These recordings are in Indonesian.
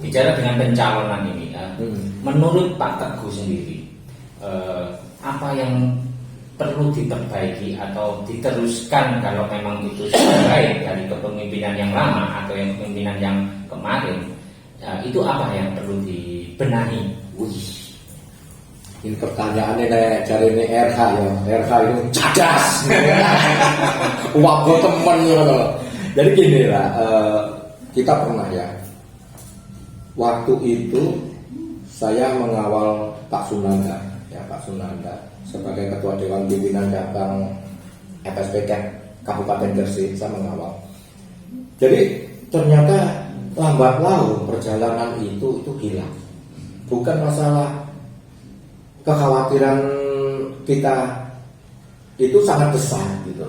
bicara dengan pencalonan ini, menurut Pak Teguh sendiri, apa yang perlu diperbaiki atau diteruskan kalau memang itu sudah baik dari kepemimpinan yang lama atau yang kepemimpinan yang kemarin, itu apa yang perlu dibenahi? Ini pertanyaannya nek cari ini RH ya, RH itu cadas, wago temen gitu. Jadi gini lah, kita pernah ya, waktu itu saya mengawal Pak Sunanda, ya Pak Sunanda sebagai Ketua Dewan Pimpinan Cabang FSPK Kabupaten Gresik, saya mengawal. Jadi ternyata lambat laun perjalanan itu hilang. Bukan masalah kekhawatiran kita itu sangat besar gitu,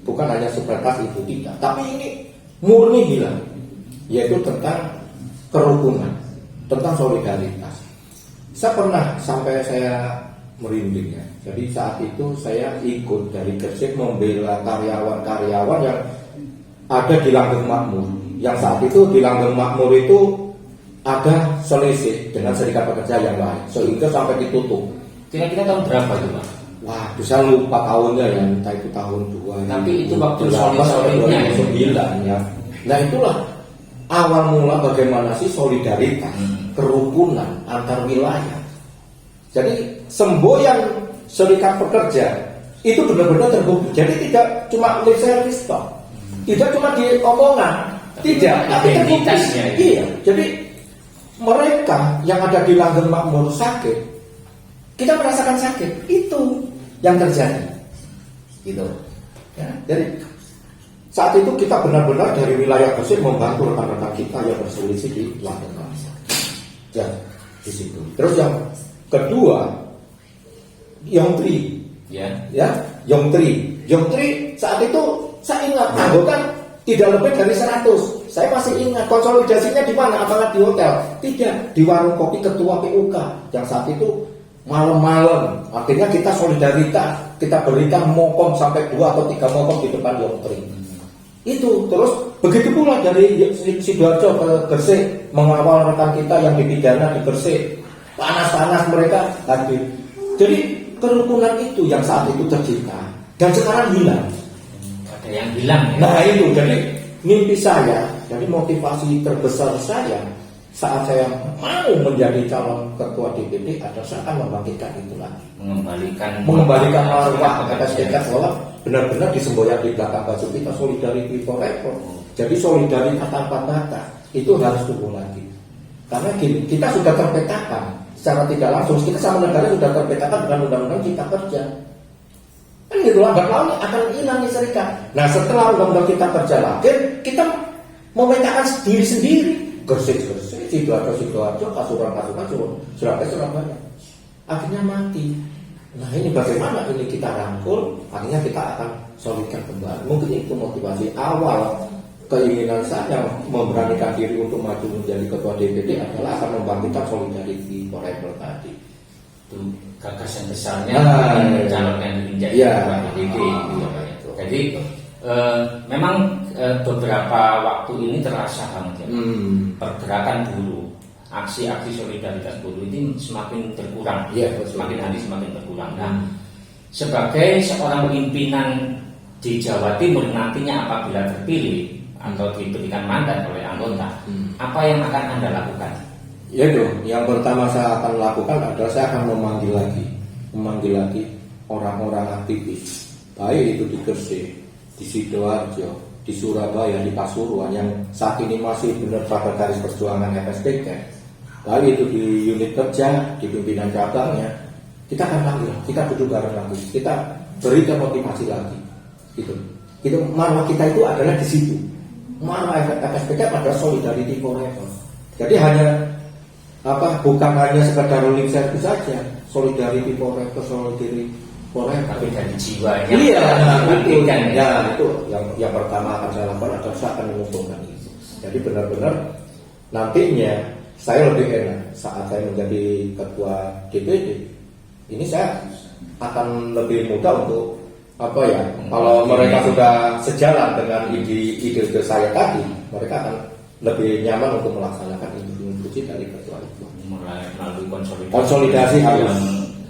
bukan hanya sebatas itu, tidak, tapi ini murni hilang, yaitu tentang kerukunan, tentang solidaritas. Saya pernah sampai saya merinding ya. Jadi saat itu saya ikut dari Gresik membela karyawan-karyawan yang ada di Langgeng Makmur, yang saat itu di Langgeng Makmur itu ada selisih dengan serikat pekerja yang lain, sehingga sampai ditutup. Kira-kira tahun berapa itu Pak? Wah, bisa lupa tahunnya ya, entah itu tahun 2. Tapi itu waktu solid-solidnya 2009 ya. Nah itulah awal mula bagaimana sih solidaritas, kerukunan antar wilayah. Jadi semboyan serikat pekerja itu benar-benar terbukti. Jadi tidak cuma lip service toh, tidak cuma di omongan, tidak, tapi terbukti. Iya, jadi mereka yang ada di Langgeng Makmur sakit, kita merasakan sakit, itu yang terjadi, gitu. Ya, jadi saat itu kita benar-benar dari wilayah Gresik membantu rekan-rekan kita yang berselisih di Langgeng Makmur. Ya, di situ. Terus yang kedua, Yongtri, ya, Yongtri saat itu saya ingat anggota tidak lebih dari 100. Saya masih ingat konsolidasinya di mana? Apakah di hotel? Tidak, di warung kopi ketua PUK yang saat itu malam-malam. Akhirnya kita solidaritas, kita berikan mokom sampai 2 atau 3 mokom di depan Yongtri. Itu terus begitu pula dari Sidoarjo ke Gresik mengawal rekan kita yang dipidana di Gresik. Panas-panas mereka hadir. Jadi kerukunan itu yang saat itu tercipta dan sekarang hilang. Ada yang hilang ya? Nah itu, jadi mimpi saya, jadi motivasi terbesar saya saat saya mau menjadi calon ketua DPD adalah saya akan membangkitkan itu lagi, mengembalikan marwah FSPK bahwa benar-benar disemboyan di belakang baju kita solidarity forever. Jadi solidaritas tanpa batas itu harus tumbuh lagi. Karena gini, kita sudah terpetakan secara tidak langsung, kita sama negara sudah terpetakan dengan undang-undang Cipta Kerja. Kan gitu, lambat laun akan hilang nih serikat. Nah setelah undang-undang Cipta Kerja lahir, kita memetakan diri sendiri. Gresik, Sidoarjo, Pasuruan, Surabaya. Akhirnya mati. Nah ini bagaimana ini kita rangkul, akhirnya kita akan solidkan kembali. Mungkin itu motivasi awal keinginan saya memberanikan diri untuk maju menjadi ketua DPD adalah akan membangkitkan solidarity forever tadi. Itu gagasan besarnya calonnya menjadi ketua DPD. Jadi memang beberapa waktu ini terasa banget ya, pergerakan buruh, aksi-aksi solidaritas buruh ini semakin berkurang, semakin hari semakin berkurang. Nah, sebagai seorang pimpinan di Jawa Timur nantinya apabila terpilih atau diberikan mandat oleh anggota, apa yang akan Anda lakukan? Yaitu, yang pertama saya akan lakukan adalah saya akan memanggil lagi orang-orang aktivis, baik itu di Gresik, di Sidoarjo, di Surabaya, di Pasuruan yang saat ini masih benar pada garis perjuangan FSPK, baik itu di unit kerja, di pimpinan cabangnya, kita akan panggil, kita duduk bareng lagi, kita berikan motivasi lagi, gitu. Itu marwah kita itu adalah di situ. Marwah FSPK adalah solidarity forever. Jadi bukan hanya sekedar lip service saja, solidarity forever, tapi dari jiwanya. Iya, itu yang pertama akan saya lakukan adalah saya akan mengumpulkan itu. Jadi benar-benar nantinya saya lebih enak saat saya menjadi ketua DPD. Ini saya akan lebih mudah untuk kalau mereka sudah sejalan dengan ide saya tadi, mereka akan lebih nyaman untuk melaksanakan institusi dari ketua itu. Melalui konsolidasi harus yang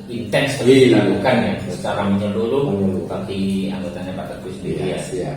intens dilakukan ya secara menyeluruh bagi anggotanya Pak Teguh sendiri ya.